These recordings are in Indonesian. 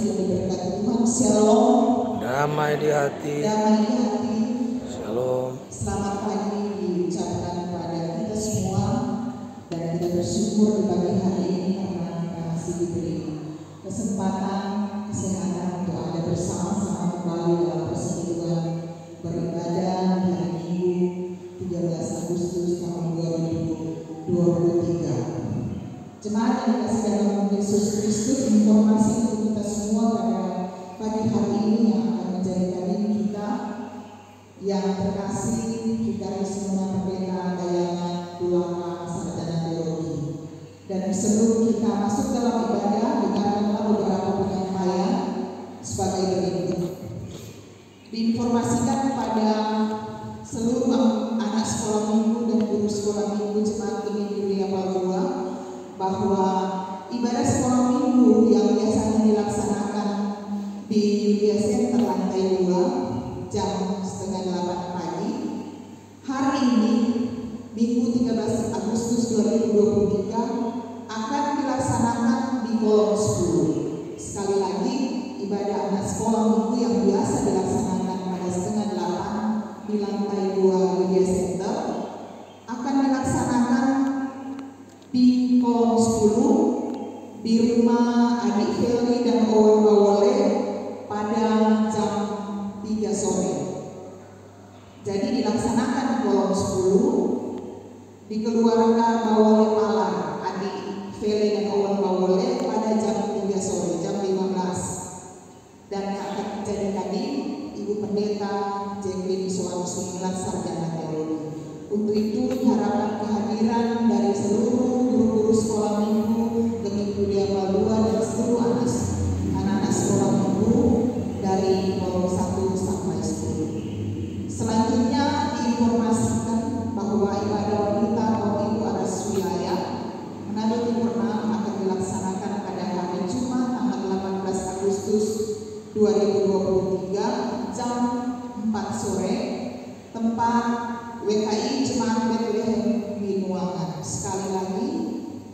yang diberkati Tuhan. Shalom. Damai di hati. Damai di hati. Shalom. Selamat pagi diucapkan kepada kita semua, dan kita bersyukur di pagi hari ini karena kita masih diberi kesempatan, kesehatan untuk ada bersama-sama kembali dalam persekutuan beribadah di hari Minggu 13 Agustus tahun 2023. Jemaat yang dikasih dalam Yesus Kristus, informasi untuk kita semua pada pagi hari ini yang akan menjadikan kita yang terkasih kita semua pendeta Dayangan Dulaka Sarjana Teologi. Dan sebelum kita masuk dalam ibadah, dengarkanlah beberapa penyampaian sebagai berikut. Diinformasikan kepada seluruh anak sekolah minggu dan guru sekolah minggu Jemaat Gereja Palua bahwa ibadah sekolah minggu yang biasanya dilaksanakan di Yulia Center lantai 2 jam 7:30 pagi, hari ini Minggu 13 Agustus 2023 akan dilaksanakan di kolom 10. Sekali lagi, ibadah anak sekolah minggu yang biasa dilaksanakan pada 7:30 di lantai 2 Yulia Center akan dilaksanakan di kolom 10 di rumah Adik Feli dan Owen Bawole pada jam 3 sore. Jadi dilaksanakan di kolom 10 di keluarga Bawole Palang, Adik Feli dan Owen Bawole pada jam 3 sore, jam 15. Dan yang akan terjadi tadi Ibu Pendeta Jacqueline Suamilan Sarjana Teologi. Untuk itu diharapkan kehadiran dari seluruh guru-guru sekolah minggu Gereja Palua dan seluruh anak-anak sekolah minggu dari kolom 1 sampai 10. Selanjutnya diinformasikan bahwa ibadah wanita kaum ibu aras wilayah Manado Timur 6 akan dilaksanakan pada hari Jumat tanggal 18 Agustus 2023 jam 4 sore, tempat WKI Jemaat Bethlehem Binuangan. Sekali lagi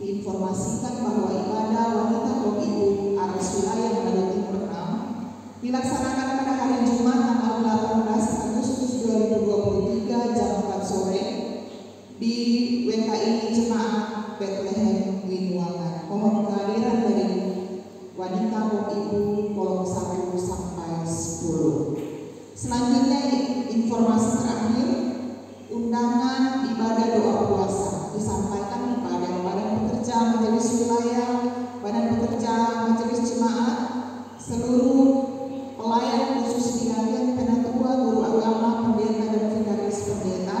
diinformasikan bahwa ibadah wanita kaum ibu aras wilayah Manado Timur 6 dilaksanakan pada hari Jumat tanggal 18 Agustus 2023 jam 4 sore di WKI Jemaat Bethlehem Binuangan. Mohon kehadiran dari wanita kaum ibu kolom 1 sampai 10. Selanjutnya informasi terakhir, undangan ibadah doa puasa disampaikan kepada Badan Pekerja Majelis Wilayah, Badan Pekerja Majelis Jemaat, seluruh pelayan khusus diaken, penatua, guru agama, pendeta dan vikaris pendeta,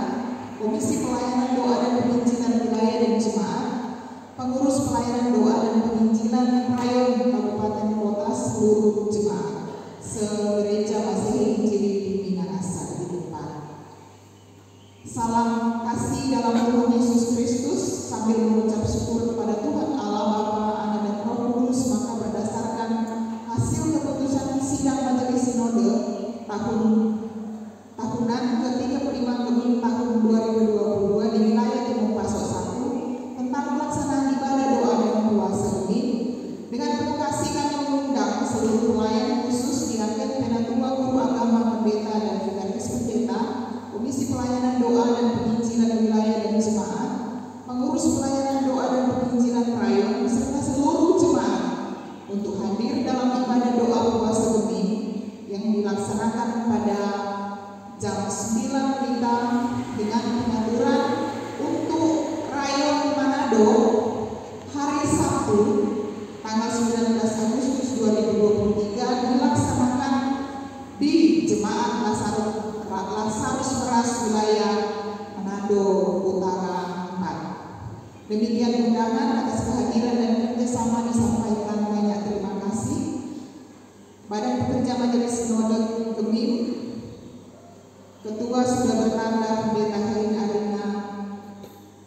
Komisi Pelayanan Doa dan Penginjilan Wilayah dan Jemaat, pengurus pelayanan doa dan penginjilan Rayon Kabupaten Kota, seluruh jemaat se-Gereja Masehi Injili Bimbingan Asar di depan. Salam kasih dalam Tuhan Yesus Kristus sambil mengucap syukur kepada Tuhan Allah Bapa, Anak dan Roh Kudus. Maka berdasarkan hasil keputusan sidang Majelis Sinode tahunan ke-35 Gemim tahun 2022 di wilayah Timur Pasok 1 tentang pelaksanaan ibadah doa dan puasa Gemim, dengan penuh kasih kami mengundang seluruh pelayan khusus diaken, penatua, guru agama, pendeta dan vikaris pendeta, Komisi Pelayanan Doa dan Penginjilan Wilayah dan Jemaat, pengurus pelayanan doa dan penginjilan rayon, serta seluruh jemaat untuk hadir dalam ibadah doa puasa Gemim yang dilaksanakan pada jam 9 WITA dengan pengaturan untuk rayon Manado hari Sabtu tanggal 19 Agustus 2023 dilaksanakan di Jemaat Lazarus Meras wilayah Manado Utara 4. Demikian undangan atas kehadiran dan kerjasama disampaikan. Banyak terima kasih. Badan Pekerja Majelis Sinode Gemim, Ketua sudah bertanda Pendeta Hein Arina,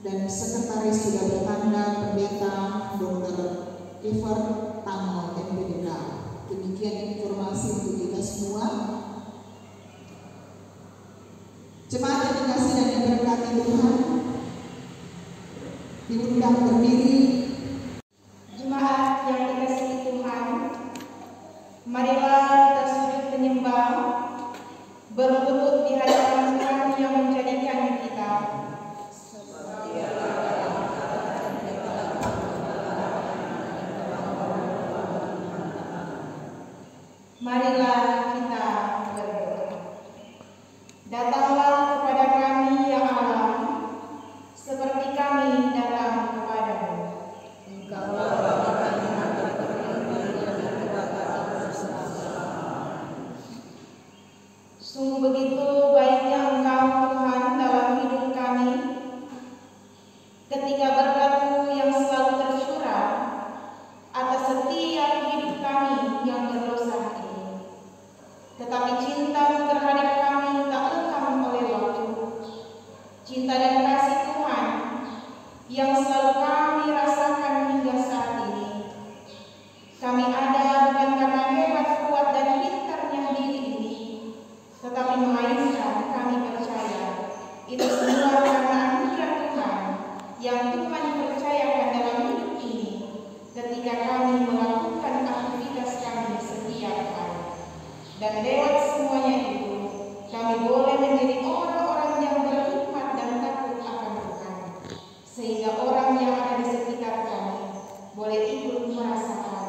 dan Sekretaris sudah bertanda Pendeta Dr. Iver Tangol MPDK. Demikian informasi untuk kita semua. Jemaat yang dikasih dan diberkati Tuhan, diundang berdiri. Jemaat yang dikasihi Tuhan, Marilah kita sujud menyembah, berlutut di hadapan Tuhan yang menjadikan kita. Marilah kita berdoa. Datanglah kepada kami ya Allah, seperti kami datang kepadamu. Sungguh begitu baiknya Engkau Tuhan dalam hidup kami, ketika berkat-Mu yang selalu tercurah atas setiap hidup kami yang berdosa ini. Tetapi cinta-Mu terhadap kami tak lekang oleh waktu. Cinta dan kasih Tuhan yang selalu kami rasakan hingga saat ini. Kami ada bukan karena hebat, kuat, dan pintarnya diri ini, tetapi melainkan kami percaya itu semua karena anugerah Tuhan yang Tuhan percayakan dalam hidup ini ketika kami melakukan aktivitas kami setiap hari. Dan lewat semuanya itu kami boleh menjadi orang-orang yang berhikmat dan takut akan Tuhan, sehingga orang yang ada di sekitar kami boleh ikut merasakan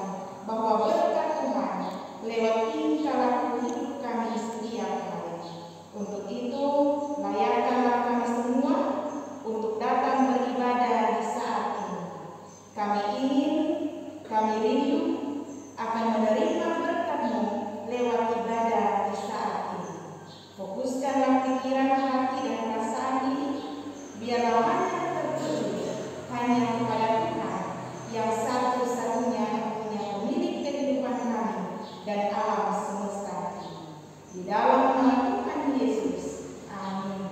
bahwa berkat Tuhan lewat tingkah laku hidup kami setiap hari. Untuk itu, layakkanlah kami semua untuk datang beribadah di saat ini. Kami rindu akan menerima berkat-Mu lewat ibadah di saat ini. Fokuskanlah pikiran, hati, dan perasaan ini, biarlah hanya tertuju hanya kepada Tuhan yang satu-satunya punya pemilik kehidupan kami dan alam semesta ini. Di dalam nama Tuhan Yesus, amin.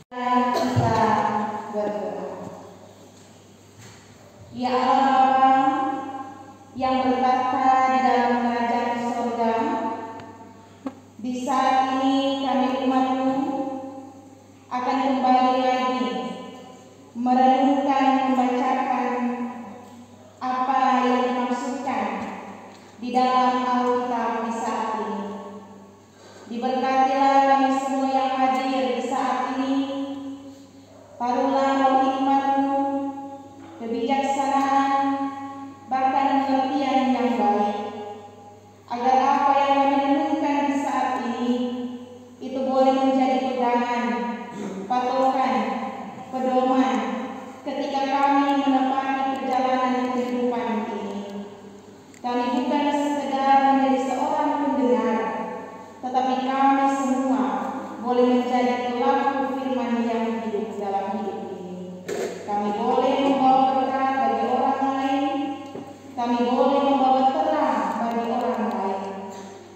Kita berdoa. Ya Allah Bapa yang bertata di dalam kerajaan surga, di saat ini kami umat-Mu akan kembali lagi merenungkan, membacakan apa yang dimaksudkan di dalam Alkitab di saat ini. Diberkatilah kami semua yang hadir di saat ini. Taruhlah roh hikmat-Mu, kebijaksanaan, bahkan pengertian yang baik, agar apa yang kami renungkan di saat ini itu boleh menjadi pegangan, patokan, pedoman ketika kami menepati perjalanan kehidupan ini. Kami bukan sekedar menjadi seorang pendengar, tetapi kami semua boleh menjadi pelaku firman yang hidup dalam hidup ini. Kami boleh membawa berkat bagi orang lain, kami boleh membawa terang bagi orang lain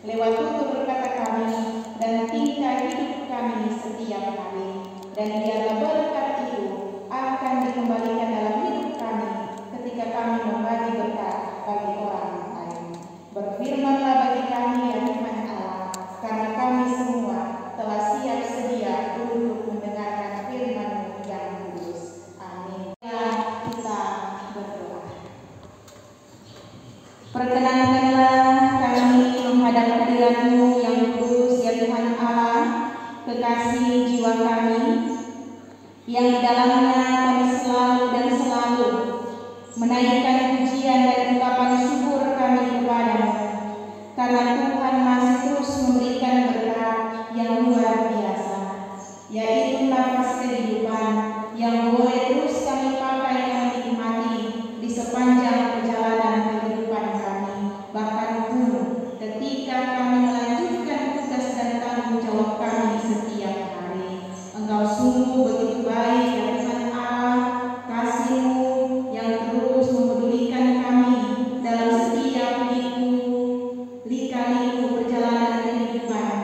lewat tutur kata kami dan tingkah hidup kami setiap hari. Dan biarlah berkat itu akan dikembalikan dalam hidup kami ketika kami membagi berkat bagi orang lain. Berfirmanlah bagi kami ya Tuhan Allah, karena kami semua telah siap sedia untuk mendengarkan firman-Mu yang kudus. Amin. Kita berdoa. Perkenankanlah kami menghadap hadirat-Mu yang kudus ya Tuhan Allah, kekasih jiwa kami, yang di dalamnya kami selalu dan selalu menaikkan pujian dan ungkapan syukur kami kepada-Mu, karena Tuhan masih terus memberikan berkat yang luar biasa, yaitu nafas kehidupan yang boleh terus kami pakai dan nikmati di sepanjang perjalanan kehidupan kami, bahkan pun ketika kami melanjutkan tugas dan tanggung jawab kami setiap hari. Engkau sungguh begitu baik ya Tuhan Allah, kasih-Mu yang terus memedulikan kami dalam setiap liku perjalanan kehidupan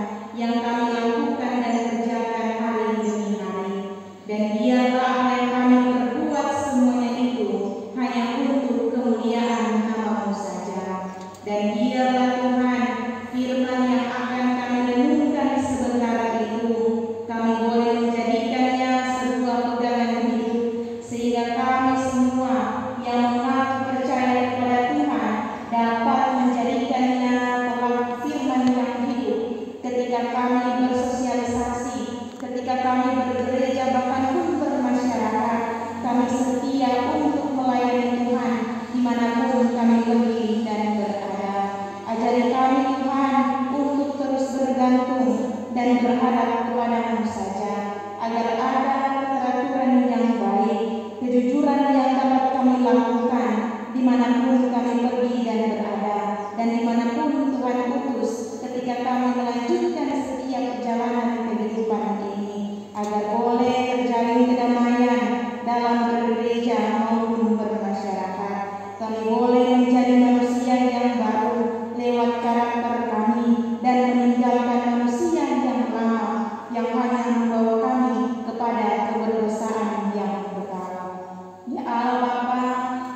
dimanapun kami pergi dan berada, dan dimanapun Tuhan utus ketika kami melanjutkan setiap perjalanan kehidupan ini, agar boleh terjalin kedamaian dalam bergereja maupun bermasyarakat. Kami boleh menjadi manusia yang baru lewat karakter kami dan meninggalkan manusia yang lama yang hanya membawa kami kepada keberdosaan yang kekal. Ya Allah Bapa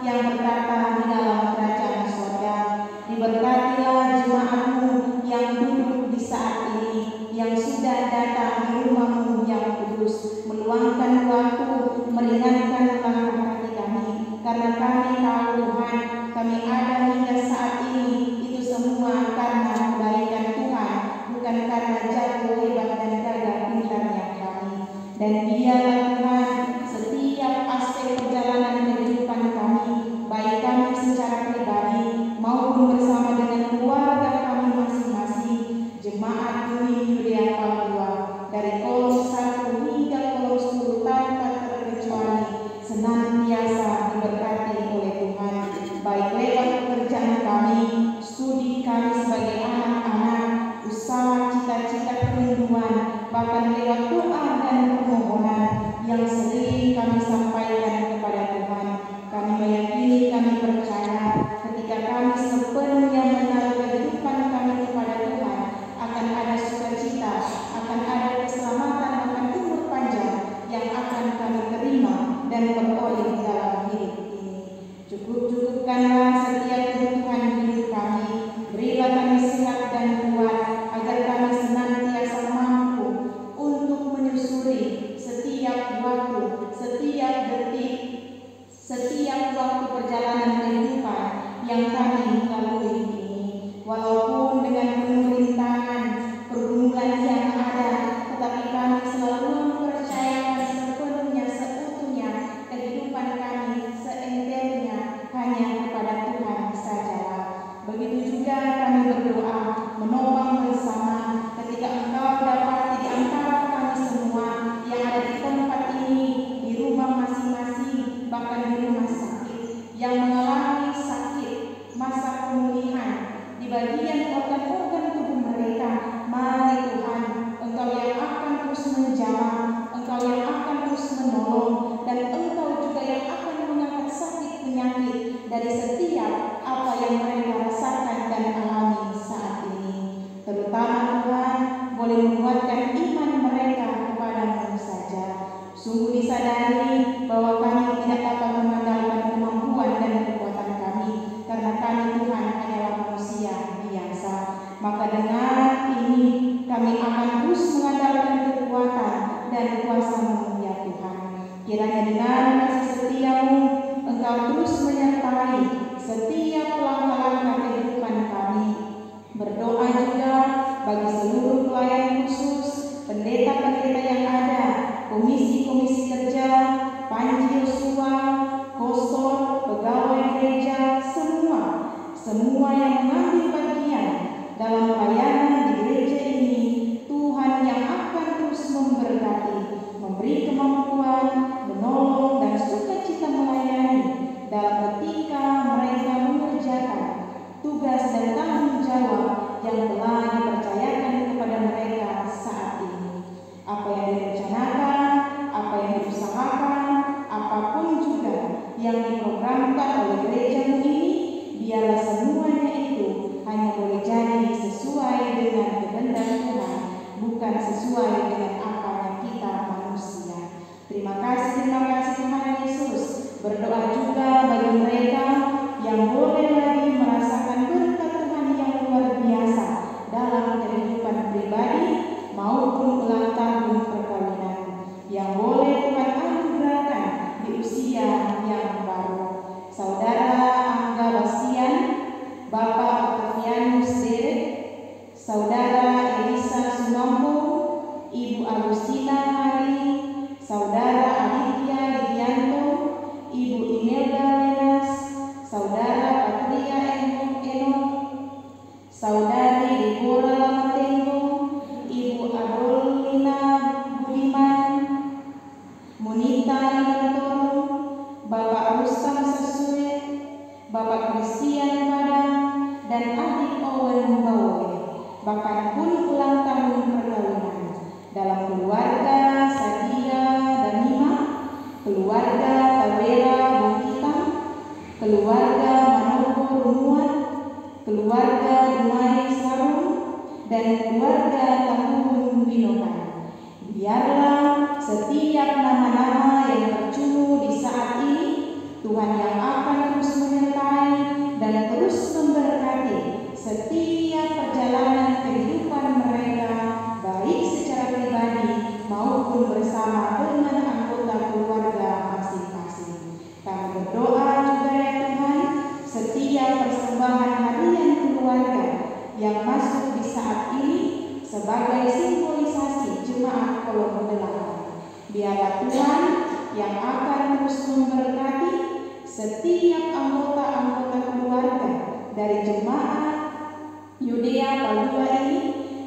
yang berkata di dalam kerajaan surga, diberkatilah jemaat-Mu yang duduk di saat ini, yang sudah datang di rumah-Mu yang kudus, meluangkan waktu, meringankan langkah kaki kami, karena kami tahu Tuhan, kami ada hingga saat ini, itu semua karena kebaikan Tuhan, bukan karena jago hebat dan gagah pintarnya kami. Dan biarlah Tuhan setiap aspek perjalanan kehidupan kami, baik kami secara pribadi maupun bersama dengan keluarga kami masing-masing, jemaat Bumi Yudea Papua, dari Kolom 1 hingga Kolom 10 tanpa terkecuali, senantiasa diberkati oleh Tuhan, baik lewat pekerjaan kami, studi kami sebagai anak-anak, usaha cita-cita kerinduan, bahkan lewat doa dan permohonan yang sering kami sampaikan kepada Tuhan. Kami meyakini, kami percaya ketika kami sepenuhnya menaruh kehidupan kami kepada Tuhan, akan ada sukacita, akan ada keselamatan, akan umur panjang yang akan kami terima dan peroleh dalam hidup ini. Cukup-cukupkanlah setiap kebutuhan hidup kami, berilah kami sehat dan kuat, agar kami senantiasa mampu untuk menyusuri setiap waktu, setiap detik, setiap waktu perjalanan kehidupan yang kami lalui ini. Walaupun dengan penuh rintangan, pergumulan yang ada, tetapi kami selalu mempercayakan sepenuhnya, seutuhnya kehidupan kami, seenternya hanya kepada Tuhan sajalah. Begitu juga kami berdoa, menopang bersama ketika Engkau dapat di antara kami semua yang ada di tempat ini, di rumah masing-masing, bahkan di rumah sakit, yang mengalami sakit, masa pemulihan di bagian organ-organ tubuh mereka. Mari Tuhan, Engkau yang akan terus menjamah, Engkau yang akan terus menolong, dan Engkau juga yang akan mengangkat sakit penyakit dari setiap apa yang mereka rasakan dan alami saat ini. Terutama Tuhan, boleh menguatkan iman mereka kepada-Mu saja. Sungguh disadari bahwa kami tidak dapat mengandalkan kemampuan dan kekuatan kami, karena kami Tuhan hanyalah manusia biasa. Maka dengan ini kami akan terus mengandalkan kekuatan dan kuasa-Mu ya Tuhan. Kiranya dengan kasih setia-Mu, Engkau terus menyertai setiap langkah-langkah kehidupan kami. Berdoa juga bagi seluruh pelayan khusus, pendeta-pendeta yang ada, komisi-komisi kerja, Panji Yosua, kostor, pegawai gereja, semua yang mengambil bagian dalam pelayanan di gereja ini. Tuhan yang akan terus memberkati, memberi kemampuan, menolong dan sukacita melayani dalam ketika mereka mengerjakan tugas dan tanggung jawab yang telah dipercayakan kepada mereka saat ini. Apa yang direncanakan, apa yang diusahakan, apapun juga yang diprogramkan oleh gereja-Mu ini, biarlah semuanya itu hanya boleh jadi sesuai dengan kehendak Tuhan, bukan sesuai dengan apa yang kita manusia. Terima kasih Tuhan Yesus. Berdoa juga bagi mereka yang boleh lagi merasakan berkat Tuhan yang luar biasa Bapak Christian Padang, dan adik Owen Bawoy, bahkan pun ulang tahun perkawinan dalam keluarga Sadia dan Nima, keluarga Tawera Bukita, keluarga Manopo Rumuan, keluarga Dumai Sarung, dan keluarga Tahun Winokan. Biarlah setiap nama-nama yang tercunu di saat ini Tuhan yang akan terus menyertai dan terus memberkati setiap perjalanan kehidupan mereka, baik secara pribadi maupun bersama dengan anggota keluarga masing-masing. Kami berdoa juga ya Tuhan, setiap persembahan harian keluarga yang masuk di saat ini sebagai simbolisasi jemaat Kolom 8. Biarlah Tuhan yang akan terus memberkati setiap anggota-anggota keluarga dari jemaat Yudea Palua ini,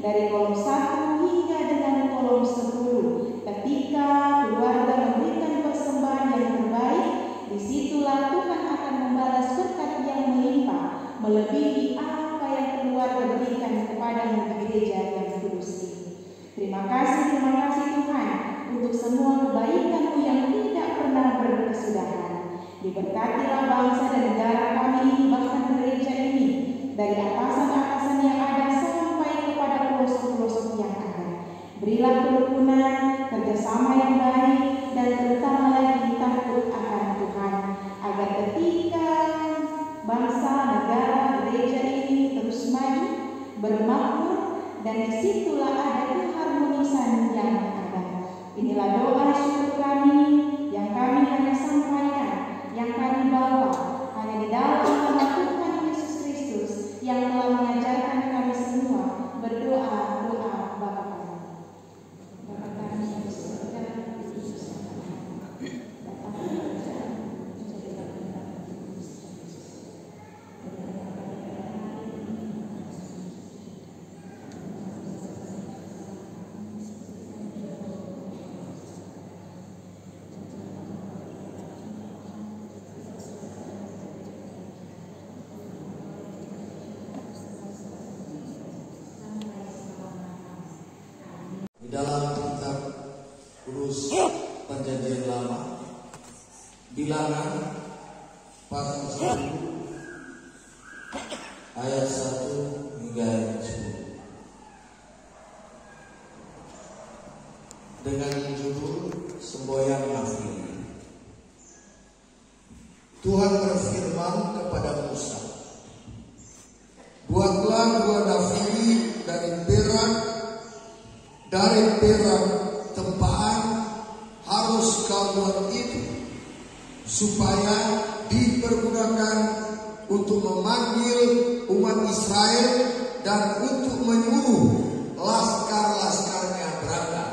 dari kolom 1 hingga dengan kolom 10. Ketika keluarga memberikan persembahan yang terbaik, disitulah Tuhan akan membalas berkat yang melimpah melebihi apa yang keluarga berikan kepada gereja yang kudus ini. Terima kasih Tuhan untuk semua kebaikan-Mu yang tidak pernah berkesudahan. Diberkatilah bangsa dan negara kami, bahkan gereja ini, dari atasan-atasan yang ada sampai kepada pelosok-pelosok yang ada. Berilah kerukunan, kerjasama yang baik, dan terutama lagi takut akan Tuhan, agar ketika bangsa, negara, gereja ini terus maju, bermakmur, dan disitulah ada keharmonisan yang ada. Inilah doa syukur kami yang kami hanya sampaikan, yang kami bawa hanya di dalam nama Tuhan Yesus Kristus yang telah mengajarkan kami semua berdoa Bapa kami. Bapa kami yang di surga, dalam kitab Kudus Perjanjian Lama, Bilangan pasal 10 ayat 1 hingga ayat 10 dengan judul Semboyan Nafiri. Tuhan berfirman kepada Musa, buatlah 2 nafiri dari perak tempaan, harus kau buat itu supaya dipergunakan untuk memanggil umat Israel dan untuk menyuruh laskar-laskarnya berangkat.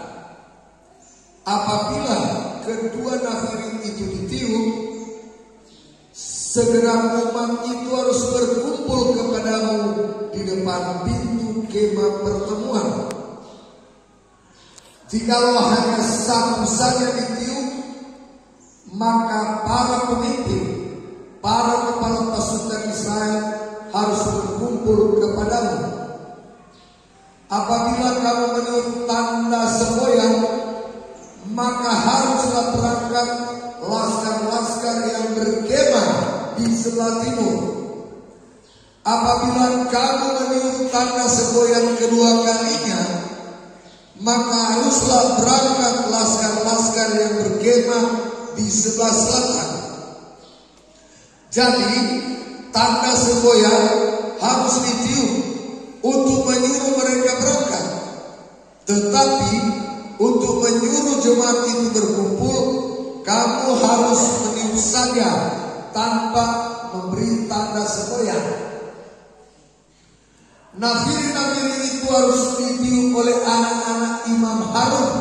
Apabila kedua nafiri itu ditiup, segera umat itu harus berkumpul kepadamu di depan pintu kemah pertemuan. Jikalau hanya satu saja ditiup, maka para pemimpin, para kepala pasukan Israel harus berkumpul kepadamu. Apabila kamu meniup tanda semboyan, maka haruslah berangkat laskar-laskar yang berkemah di sebelah timur. Apabila kamu meniup tanda semboyan kedua kalinya, maka haruslah berangkat laskar-laskar yang berkemah di sebelah selatan. Jadi tanda semboyan harus ditiup untuk menyuruh mereka berangkat. Tetapi untuk menyuruh jemaat itu berkumpul, kamu harus meniup saja tanpa memberi tanda semboyan. Nafiri-nafiri itu harus ditiup oleh anak-anak Imam Harun.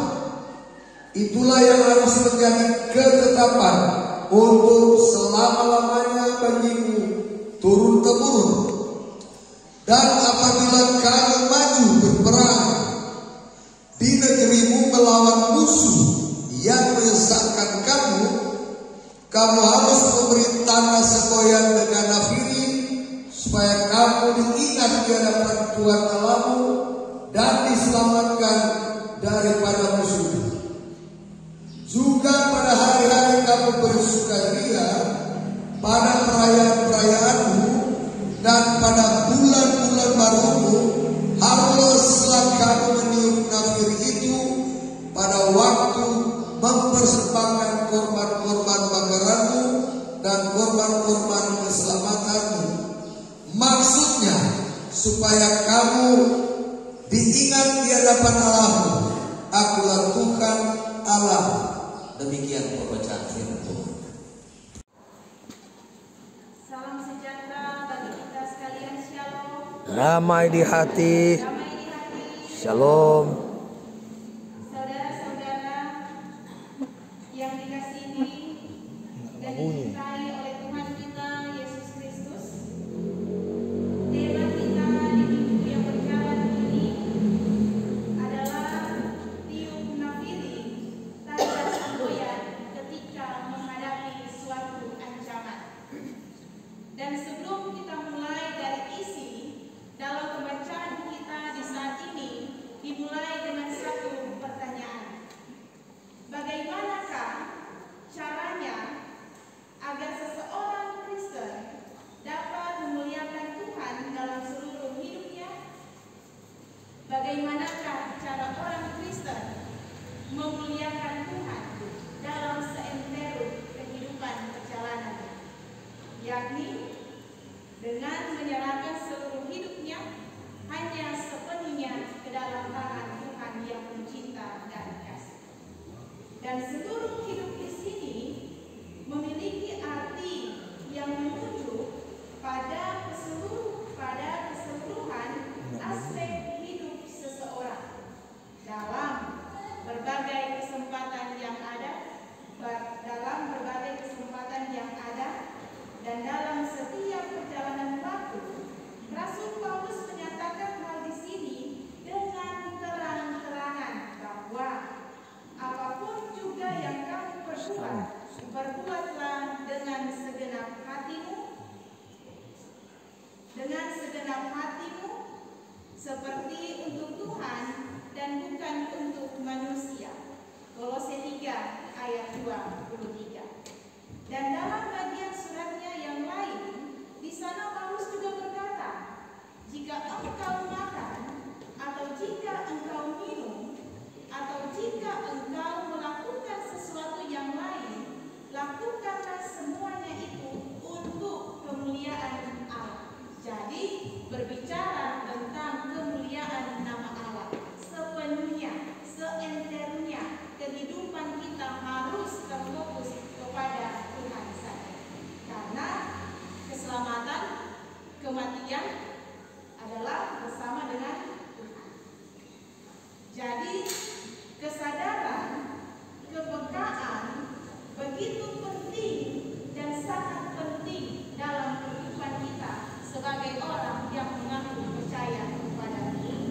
Itulah yang harus menjadi ketetapan untuk selama-lamanya bagimu turun-temurun. Dan apabila kamu maju berperang di negerimu melawan musuh yang menyesatkan kamu harus memberi tanda semboyan dengan nafiri di hadapan Tuhan Allahmu dan diselamatkan daripada musuh. Juga pada hari-hari kamu bersukaria, pada perayaan-perayaanmu dan pada bulan-bulan barumu, haruslah kamu meniup nafir itu pada waktu mempersembahkan korban-korban bakaranmu dan korban-korban keselamatanmu. Maksudnya supaya kamu diingat di hadapan Allahmu. Akulah Tuhan Allah. Demikian pembacaan firman Tuhan. Salam sejahtera bagi kita sekalian. Shalom. Damai di hati. Damai di hati. Shalom. Saudara-saudara yang dikasihi dan dicintai oleh Tuhan kita Yesus Kristus, tema kita di minggu yang berjalan ini adalah tiup nafiri, tanda semboyan ketika menghadapi suatu ancaman. Dan sebelum kita mulai dari isi dalam pembacaan kita di saat ini, dimulai dengan satu pertanyaan. Bagaimanakah caranya agar seseorang Kristen dapat memuliakan Tuhan dalam seluruh hidupnya? Bagaimanakah cara orang Kristen memuliakan Tuhan dalam seantero kehidupan perjalanannya? Yakni dengan menyerahkan seluruh hidupnya hanya sepenuhnya ke dalam tangan Tuhan yang mencinta dan kasih. Dan seluruh hidup di sini memiliki arti yang menuju pada keseluruhan aspek hidup seseorang dalam berbagai kesempatan yang ada, dan dalam setiap perjalanan waktu. Rasul Paulus menyatakan hal di sini dengan terang-terangan bahwa apapun juga yang kamu perbuat, berbuatlah dengan segenap hatimu, seperti untuk Tuhan dan bukan untuk manusia. Kolose 3 ayat 23. Dan dalam bagian suratnya yang lain, di sana Paulus juga berkata, jika engkau makan, atau jika engkau minum, atau jika engkau melakukan sesuatu yang lain, lakukanlah semuanya itu untuk kemuliaan Allah. Jadi berbicara tentang kemuliaan nama Allah sepenuhnya, seenternya, kehidupan kita harus terfokus kepada Tuhan saja. Karena keselamatan, kematian adalah bersama dengan Tuhan. Jadi kesadaran, kepekaan begitu penting dan sangat penting dalam kehidupan kita sebagai orang yang mengaku percaya kepada Tuhan.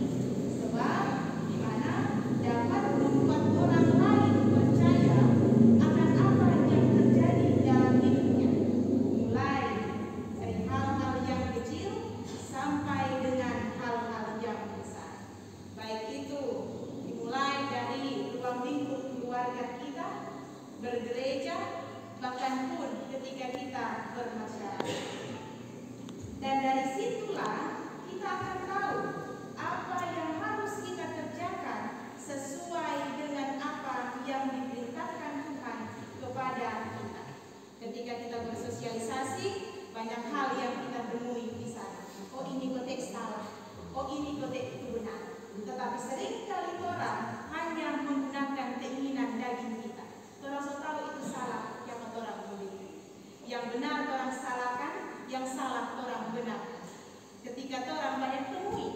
Sebab di mana dapat membuat orang lain percaya akan apa yang terjadi dalam hidupnya, mulai dari hal-hal yang kecil sampai dengan hal-hal yang besar. Baik itu dimulai dari ruang lingkup keluarga kita, bergereja, bahkan pun ketika kita bermasyarakat. Dan dari situlah kita akan tahu apa yang harus kita kerjakan sesuai dengan apa yang diperintahkan Tuhan kepada kita. Ketika kita bersosialisasi, banyak hal yang kita temui di sana. Oh, ini konteks salah, oh ini konteks itu benar. Tetapi seringkali orang hanya menggunakan keinginan daging kita. Orang so tahu itu salah, yang orang boleh. Yang benar orang salahkan, yang salah orang benar. Ketika orang banyak temui,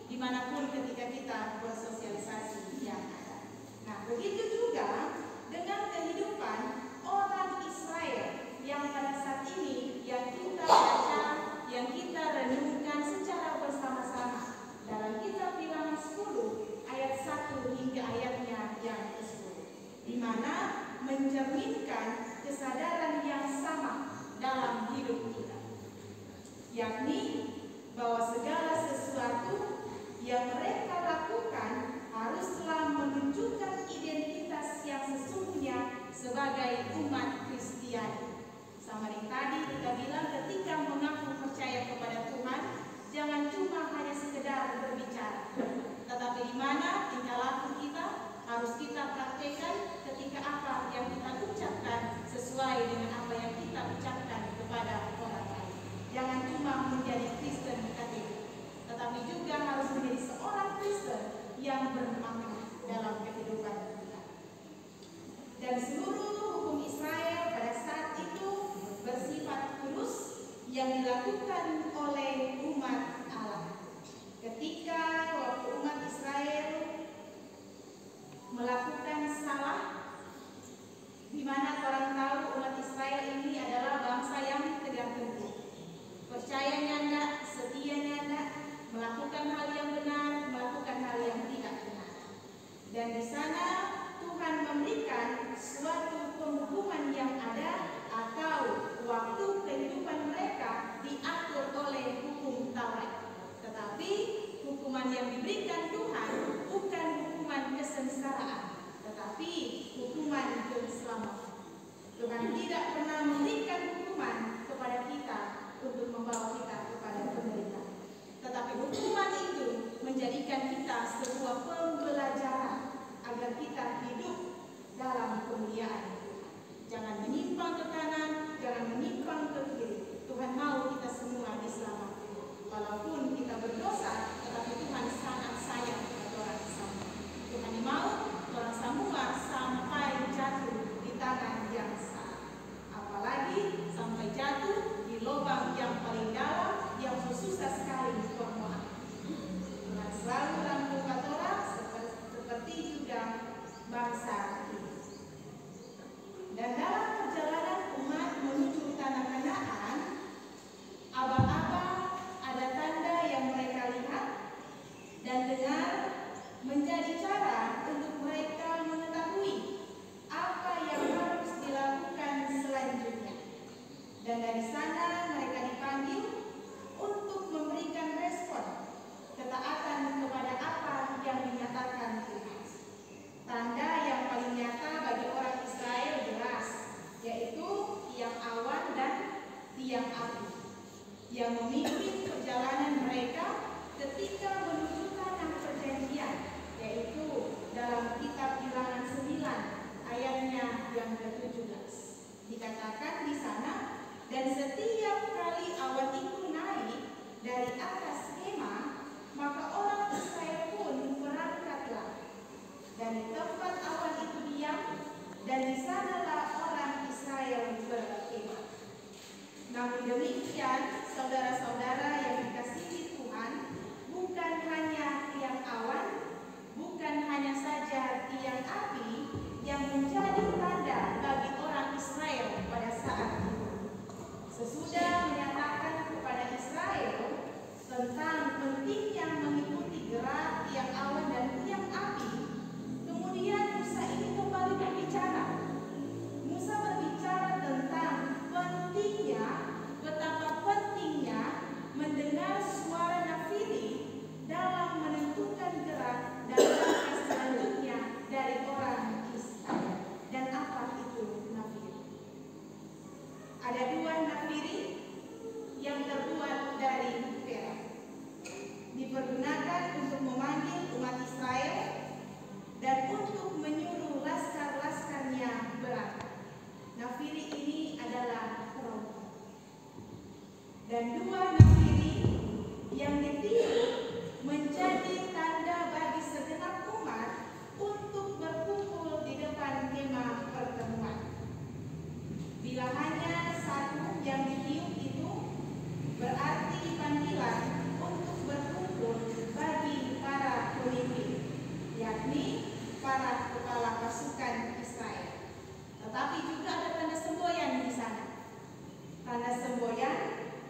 dimanapun ketika kita bersosialisasi yang ada. Nah, begitu juga dengan kehidupan orang Israel yang pada saat ini yang kita baca, yang kita renungkan secara bersama-sama dalam kitab Bilangan 10 ayat 1 hingga ayatnya yang ke-10, di mana mencerminkan kesadaran yang sama dalam hidup kita, yakni bahwa segala sesuatu cuma menjadi Kristen KTP, tetapi juga harus menjadi seorang Kristen yang bermakna dalam kehidupan kita. Dan seluruh hukum Israel pada saat itu bersifat kudus yang dilakukan oleh umat Allah. Ketika waktu umat Israel melakukan salah, di mana orang tahu umat Israel ini adalah bangsa yang tegak tengkuk, percayanya enggak, setianya enggak, melakukan hal yang benar, melakukan hal yang tidak benar. Dan di sana Tuhan memberikan suatu penghukuman yang ada, atau waktu kehidupan mereka diatur oleh hukum Taurat. Tetapi hukuman yang diberikan Tuhan bukan hukuman kesengsaraan, tetapi hukuman keselamatan. Tuhan tidak pernah memberikan hukuman kepada kita untuk membawa kita kepada penderitaan, tetapi hukuman itu menjadikan kita sebuah pembelajaran agar kita hidup dalam kemuliaan Tuhan. Jangan menyimpang ke kanan, jangan menyimpang ke kiri. Tuhan mau kita semua diselamatkan. Walaupun kita berdosa, tetapi Tuhan sangat sayang kepada orang semua. Tuhan mau orang semua sampai jatuh di tangan yang salah, apalagi sampai jatuh di lubang yang paling dalam yang susah sekali dipermuat. Tuhan selalu rangkul orang seperti juga bangsa ini. Dan dalam perjalanan umat menuju tanah Kanaan, abang-abang ada tanda yang mereka lihat dan dengar menjadi cara untuk mereka mengetahui apa yang harus dilakukan selanjutnya. Dan dari sana mereka dipanggil untuk memberikan respon ketaatan kepada apa yang dinyatakan Tuhan. Tanda yang paling nyata bagi orang Israel jelas, yaitu tiang awan dan tiang api yang memimpin perjalanan mereka ketika menuju tanah perjanjian, yaitu dalam kitab Bilangan 9 ayatnya yang ke-17. Dikatakan di sana, dan setiap kali awan itu naik dari atas kemah, maka orang Israel pun berangkatlah dari tempat awan itu diam, dan di sanalah orang Israel berkemah. Namun demikian, saudara-saudara yang dikasihi Tuhan, bukan hanya tiang awan, bukan hanya saja tiang api yang menjadi tanda bagi orang Israel pada saat itu. Sesudah menyatakan kepada Israel tentang pentingnya mengikuti gerak tiang awan dan tiang api, kemudian Musa ini kembali berbicara. Musa berbicara tentang pentingnya, betapa pentingnya mendengar suara nafiri dalam menentukan gerak dan langkah selanjutnya dari orang Israel. Dan apa itu nafiri? Ada dua nafiri yang terbuat dari perak, dipergunakan untuk memanggil umat Israel dan untuk menyuruh laskar-laskarnya berangkat. Nafiri ini adalah perempuan. Dan dua nafiri yang ditiup menjadi tanda bagi segenap umat untuk berkumpul di depan kemah pertemuan. Bila hanya satu yang ditiup itu, berarti panggilan untuk berkumpul bagi para pemimpin, yakni para kepala pasukan Israel. Tetapi juga ada tanda semboyan di sana. Tanda semboyan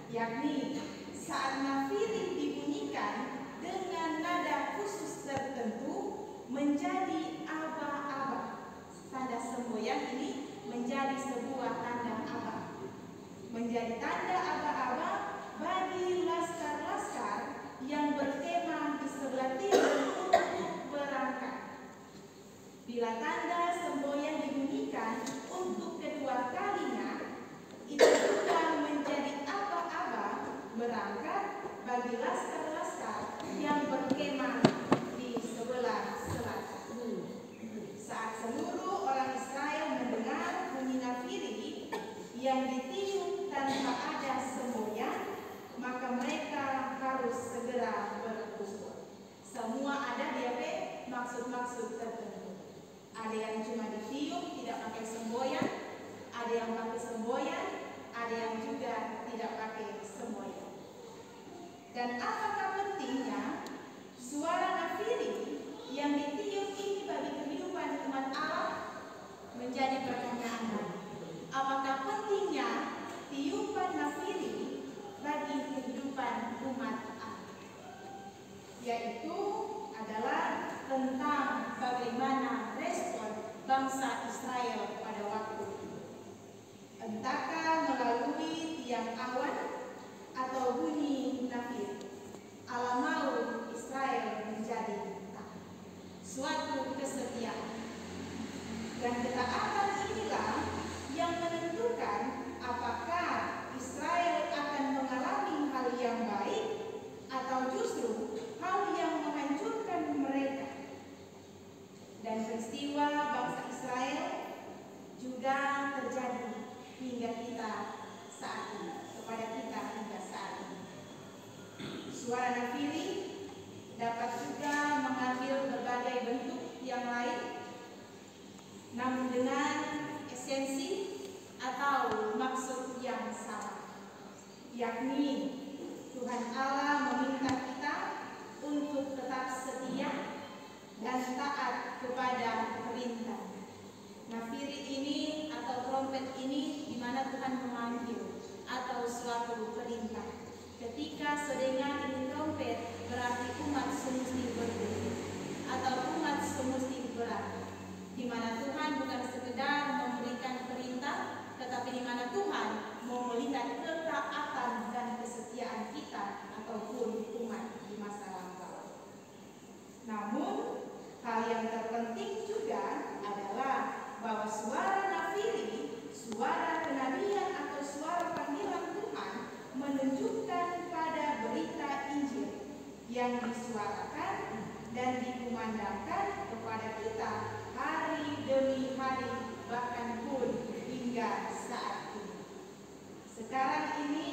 yakni saat nafiri dibunyikan dengan nada khusus tertentu menjadi aba-aba. Tanda semboyan ini menjadi sebuah tanda aba, menjadi tanda aba-aba bagi laskar-laskar yang berkemah di sebelah timur untuk berangkat. Bila tanda semboyan dibunyikan untuk kedua kalinya, itu juga menjadi aba-aba berangkat bagi laskar-laskar yang berkemah di sebelah selatan. Saat seluruh orang Israel mendengar bunyi nafiri yang ditiup tanpa ada semboyan, maka semboyan. Dan apakah pentingnya suara nafiri yang ditiup ini bagi kehidupan umat Allah? Menjadi pertanyaan lagi. Apakah pentingnya tiupan nafiri bagi kehidupan umat Allah? Yaitu adalah tentang bagaimana respon bangsa Israel pada waktu itu. Entahkah melalui tiang awan atau bunyi nafir, Allah mau Israel menjadi taat. Suatu kesetiaan. Dan ketaatan inilah yang menentukan apakah Israel akan mengalami hal yang baik atau justru hal yang menghancurkan mereka. Dan peristiwa bangsa Israel juga terjadi hingga kita saat ini, kepada kita hingga saat ini. Suara nafiri dapat juga mengambil berbagai bentuk yang lain, namun dengan esensi atau maksud yang sama, yakni Tuhan Allah meminta kita untuk tetap setia dan taat kepada perintah. Nafiri ini atau trompet ini di mana Tuhan memanggil atau suatu perintah. Ketika sedengar ini trompet, berarti umat semesti berdiri atau umat semesti berarti, di mana Tuhan bukan sekedar memberikan perintah, tetapi di mana Tuhan mau melihat ketaatan dan kesetiaan kita ataupun umat di masa lampau. Namun hal yang terpenting juga adalah bahwa suara nafiri, suara kenabian atau suara panggilan Tuhan menunjukkan pada berita Injil yang disuarakan dan dikumandangkan kepada kita hari demi hari, bahkan pun hingga saat ini. Sekarang ini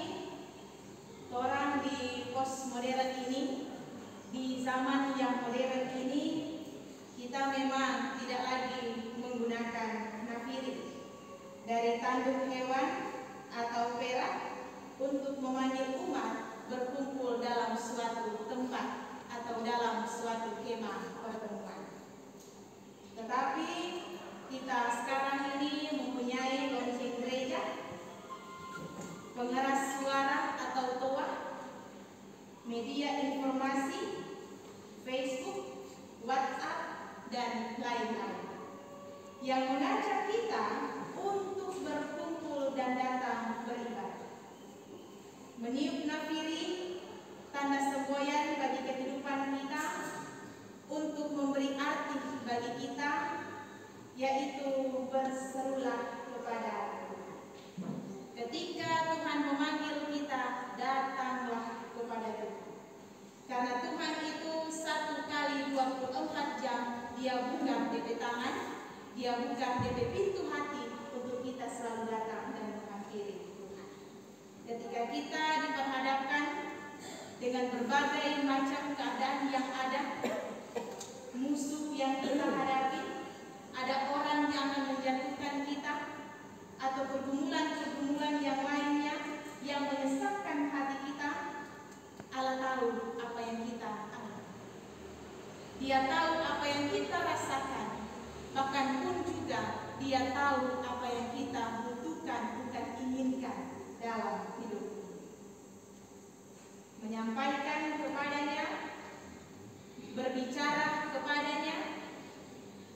orang di postmodern ini, di zaman yang modern ini, kita memang tidak lagi menggunakan nafiri dari tanduk hewan atau perak untuk memanggil umat berkumpul dalam suatu tempat atau dalam suatu kemah pertemuan. Tetapi kita sekarang ini mempunyai lonceng gereja, pengeras suara atau toa, media informasi, Facebook, WhatsApp, dan lain-lain yang mengajak kita untuk berkumpul dan datang beribadah. Meniup nafiri, tanda semboyan bagi kehidupan kita, untuk memberi arti bagi kita, yaitu berserulah kepada Tuhan. Ketika Tuhan memanggil kita, datanglah kepada Tuhan. Karena Tuhan itu 1 kali 24 jam Dia buka DP tangan, Dia buka DP pintu hati untuk kita selalu datang dan menghampiri Tuhan. Ketika kita diperhadapkan dengan berbagai macam keadaan yang ada, musuh yang kita hadapi, ada orang yang akan menjatuhkan kita, atau pergumulan-pergumulan yang lainnya yang menyesatkan hati kita, Allah tahu apa yang kita alami. Dia tahu apa yang kita rasakan, bahkan pun juga Dia tahu apa yang kita butuhkan, bukan inginkan dalam hidup ini. Menyampaikan kepadanya, berbicara kepadanya,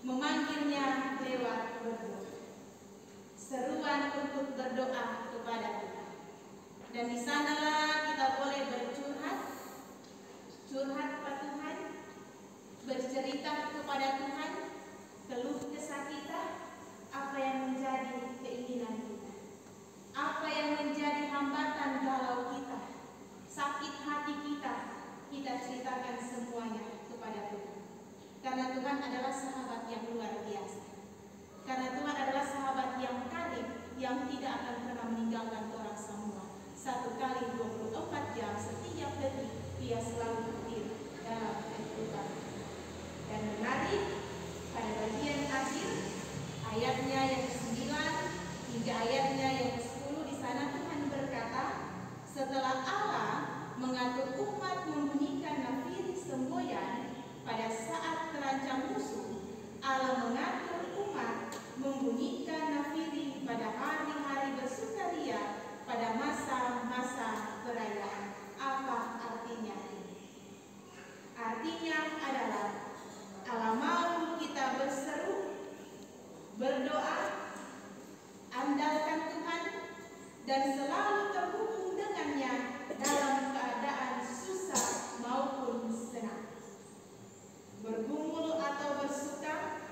memanggilnya lewat berdoa. Seruan untuk berdoa kepada Tuhan. Dan di sanalah kita boleh bercurhat, curhat kepada Tuhan, bercerita kepada Tuhan, keluh kesah kita, apa yang menjadi keinginan kita, apa yang menjadi hambatan galau kita, sakit hati kita, mengatur umat membunyikan nafiri semboyan pada saat terancam musuh. Allah mengatur umat membunyikan nafiri pada hari-hari bersukaria, pada masa-masa perayaan. Apa artinya ini? Artinya adalah Allah mau kita berseru, berdoa, andalkan Tuhan, dan selalu terhubung dengannya dalam keadaan susah maupun senang. Bergumul atau bersuka,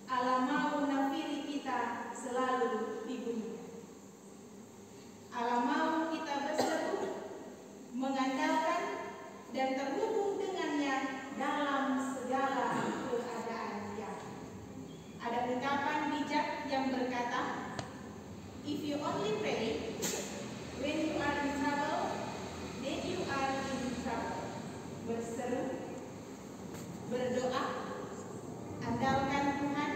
Allah mau nafiri kita selalu dibunyikan. Allah mau kita berseru, mengandalkan, dan terhubung dengannya dalam segala keadaan yang. Ada ungkapan bijak yang berkata, if you only pray when you are in trouble, then you are in trouble. Berseru, berdoa, andalkan Tuhan,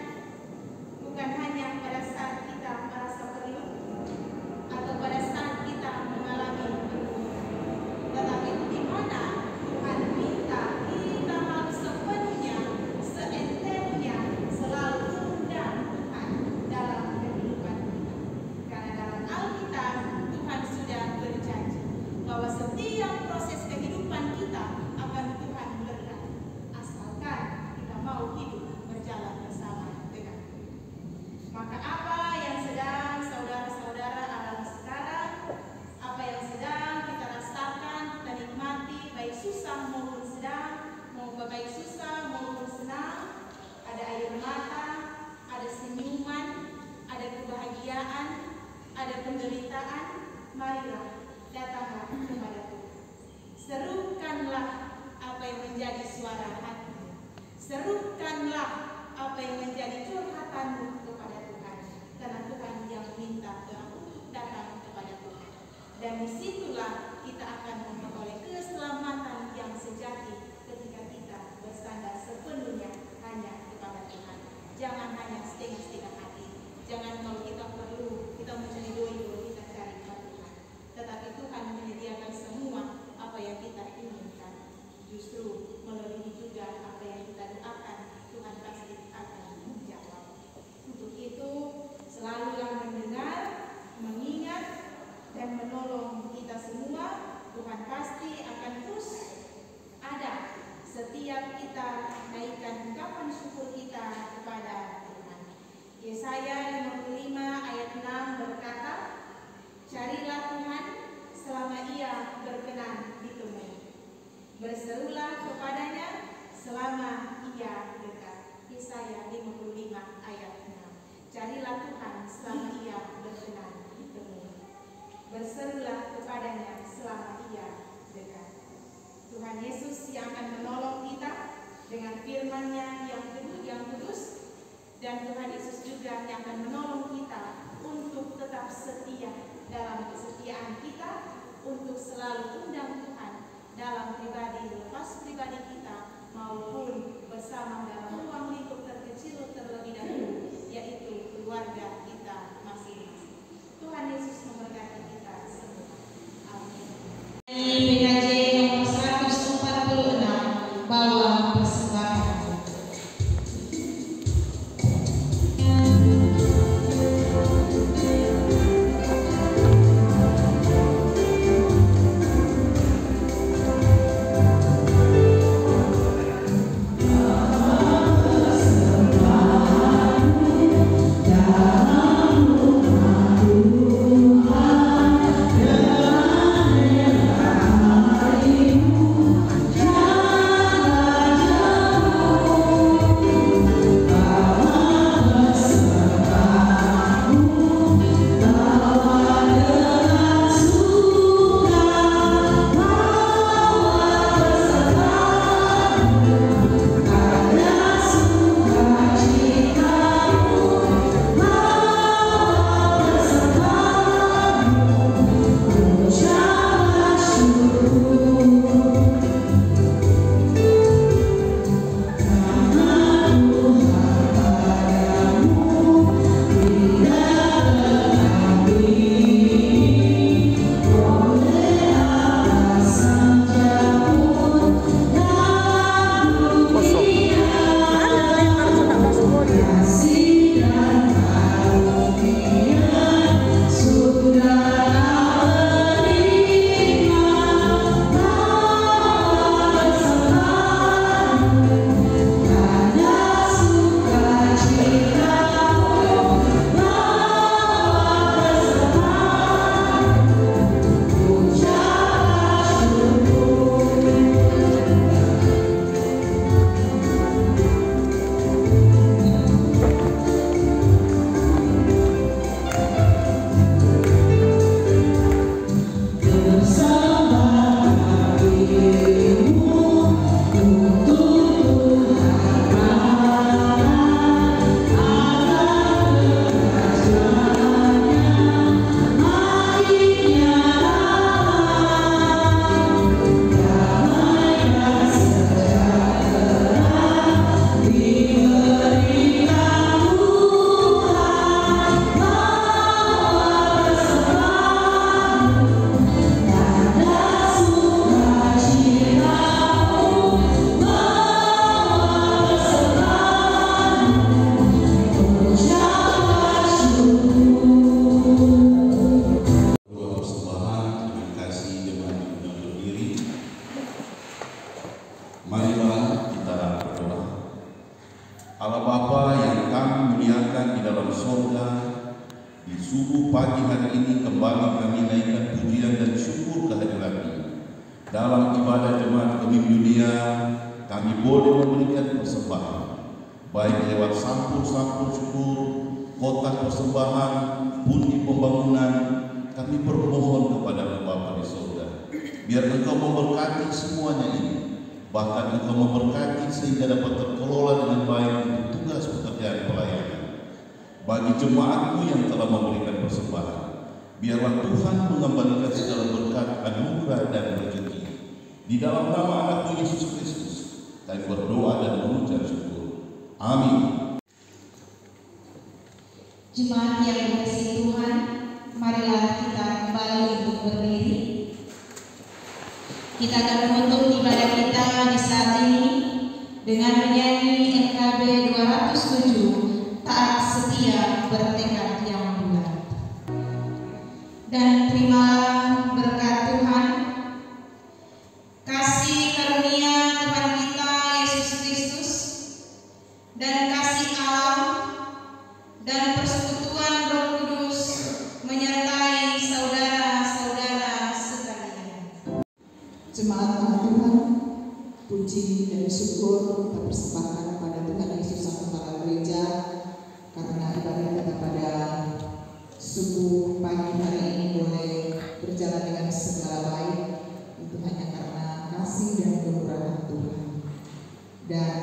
bukan hanya pada saat kita merasa perlu atau pada saat kita mengalami kebutuhan, tetapi di mana Tuhan minta kita harus sepenuhnya, seenternya selalu undang Tuhan dalam kehidupan kita. Karena dalam Alkitab Tuhan sudah berjanji bahwa setiap proses kehidupan kita akan Tuhan berkati, asalkan kita mau hidup berjalan bersama dengan. Maka apa yang sedang saudara-saudara alami sekarang, apa yang sedang kita rasakan, kita nikmati, baik susah maupun sedang, baik susah maupun senang, ada air mata, ada senyuman, ada kebahagiaan, ada penderitaan, marilah datanglah kepada Tuhan. Serukanlah apa yang menjadi suara hatimu. Serukanlah apa yang menjadi curhatanmu kepada Tuhan. Karena Tuhan yang minta untuk datang kepada Tuhan. Dan disitulah kita akan memperoleh keselamatan yang sejati ketika kita bersandar sepenuhnya hanya kepada Tuhan. Jangan hanya setengah-setengah hati. Jangan kalau kita perlu, kita mencari doi, kita cari kepada Tuhan. Tetapi Tuhan menyediakan semua apa yang kita inginkan. Justru melebihi juga apa yang kita doakan, Tuhan pasti akan menjawab. Untuk itu selalulah mendengar, mengingat, dan menolong kita semua. Tuhan pasti akan terus ada setiap kita naikkan ungkapan syukur kita kepada Tuhan. Yesaya 55 ayat 6 berkata, carilah Tuhan selama Ia berkenan ditemui. Berserulah kepadanya selama Ia dekat. Yesaya 55 ayat 6. Carilah Tuhan selama Ia berkenan ditemui. Berserulah kepadanya selama Ia dekat. Tuhan Yesus yang akan menolong kita dengan firman-Nya yang kudus, dan Tuhan Yesus juga yang akan menolong kita untuk tetap setia dalam kesetiaan kita, untuk selalu undang Tuhan dalam pribadi, lepas pribadi kita, maupun bersama dalam ruang lingkup terkecil terlebih dahulu, yaitu keluarga kita masing-masing. Tuhan Yesus memberkati kita semua. Amin. PKJ nomor 146 bawah persembahan. subuh pagi hari ini kembali kami naikkan pujian dan syukur kehadirat-Mu. Dalam ibadah jemaat Gemim Yudia, kami boleh memberikan persembahan, baik lewat sampul-sampul syukur, kotak persembahan, pundi pembangunan. Kami bermohon kepada Bapa di surga, biar Engkau memberkati semuanya ini, bahkan Engkau memberkati sehingga dapat terkelola dengan baik untuk tugas pekerjaan pelayanan. Bagi jemaat-Mu yang telah memberikan persembahan, biarlah Tuhan mengembalikan segala berkat, anugerah dan rezeki. Di dalam nama Anak-Mu Yesus Kristus, kami berdoa dan mengucap syukur. Amin. Jemaat yang dikasihi Tuhan, marilah kita kembali untuk berdiri. Kita akan menutup ibadah kita di saat ini dengan menyanyi NKB 207, Taat Setia Bertekad Yang Bulat. Dan terimalah berkat Tuhan, kasih karunia Tuhan kita Yesus Kristus, dan kasih Allah dan persekutuan Roh Kudus menyertai saudara-saudara sekalian. Jemaat Tuhan, puji dan syukur kita persembahkan kepada Tuhan Yesus Sang Kepala Gereja karena ibadah kita pada subuh pagi hari ini boleh berjalan dengan segala baik. Itu hanya karena kasih dan kemurahan Tuhan. Dan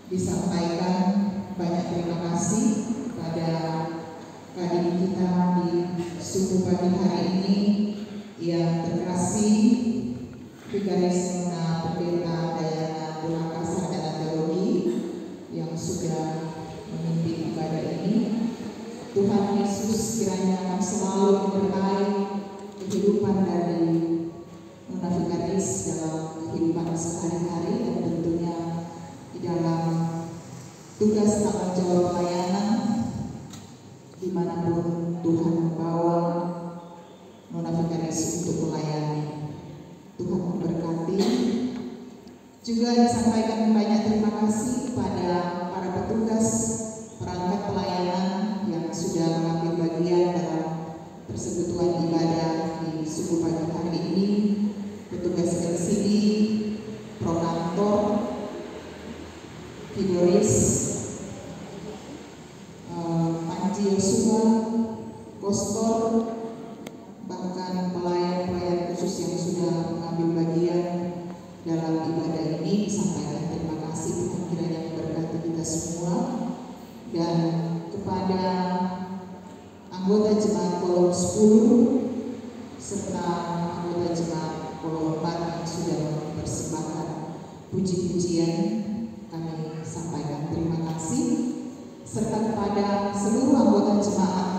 disampaikan banyak terima kasih pada kadin kita di subuh pagi hari ini yang terkasih Vikaris Nona Pendeta Dayana Bulaka Sarjana Teologi yang sudah memimpin ibadah ini. Tuhan Yesus kiranya akan selalu menyertai kehidupan dari Nona Vikaris dalam kehidupan sehari-hari dan tentunya di dalam tugas tanggung jawab pelayanan dimanapun Tuhan membawa Nona Vikaris untuk melayani. Tuhan memberkati. Juga disampaikan banyak terima kasih kepada para petugas perangkat pelayanan yang sudah mengambil bagian dalam persekutuan ibadah di subuh pagi hari ini. Petugas LCD, Prokantor, Fidoris, Panji Yosua, Kostor, bahkan pelayan-pelayan khusus yang sudah mengambil bagian dalam ibadah ini. Disampaikan terima kasih, Tuhan kiranya memberkati kita semua. Dan kepada anggota jemaat kolom 10 serta anggota jemaat kolom 4 yang sudah mempersembahkan puji-pujian, kami sampaikan terima kasih, serta kepada seluruh anggota jemaat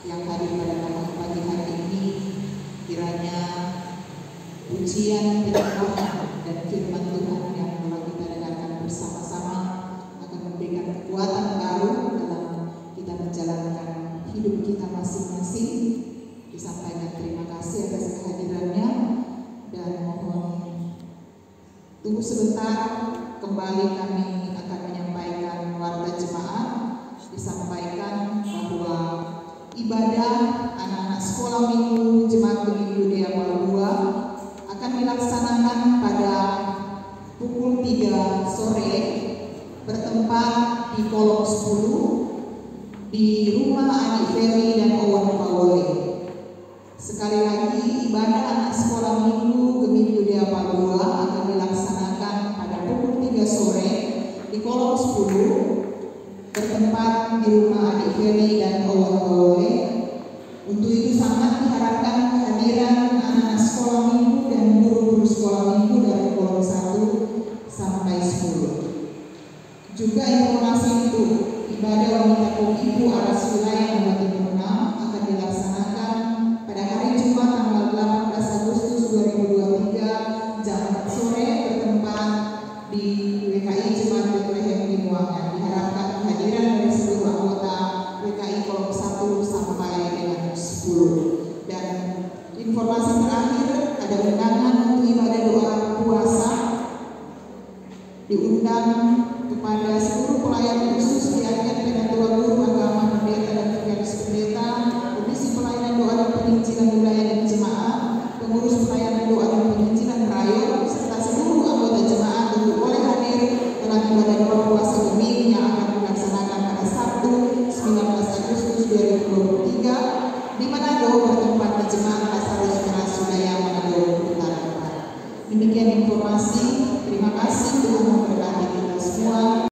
yang hadir pada pagi hari ini. Kiranya pujian, firman dan firman Tuhan yang telah kita dengarkan bersama-sama akan memberikan kekuatan baru dalam kita menjalankan hidup kita masing-masing. Disampaikan terima kasih atas kehadirannya dan mohon tunggu sebentar, kembali kami akan menyampaikan warta jemaat. Disampaikan bahwa ibadah anak-anak sekolah minggu Jemaat Gemim Yudia Palua akan dilaksanakan pada pukul 3 sore bertempat di kolom 10 di rumah Adik Ferry dan Owen Pawole. Sekali lagi, ibadah anak sekolah minggu Gemim Yudia Palua akan dilaksanakan pada pukul 3 sore di kolom 10 bertempat di rumah Adik Ferry dan Owen Pawole. Untuk itu sangat diharapkan kehadiran anak-anak sekolah minggu dan guru-guru sekolah minggu dari kolom 1 sampai 10. Juga informasi itu, ibadah wanita ibu aras wilayah nomor 36 akan dilaksanakan pada hari Jumat tanggal 18 Agustus 2023 jam 4 sore bertempat di WKI Jemaat Bethlehem di Muangan. Diharapkan kehadiran dari seluruh anggota WKI kolom 1 sampai dengan 10. Dan informasi terakhir, ada undangan untuk ibadah doa puasa, diundang kepada seluruh pelayan khusus diangkat dengan Tuan Guru Agama Pendeta dan Vikaris Pendeta ibadah doa puasa geming yang akan dilaksanakan pada Sabtu 19 Agustus 2023 di Manado bertempat di Jemaat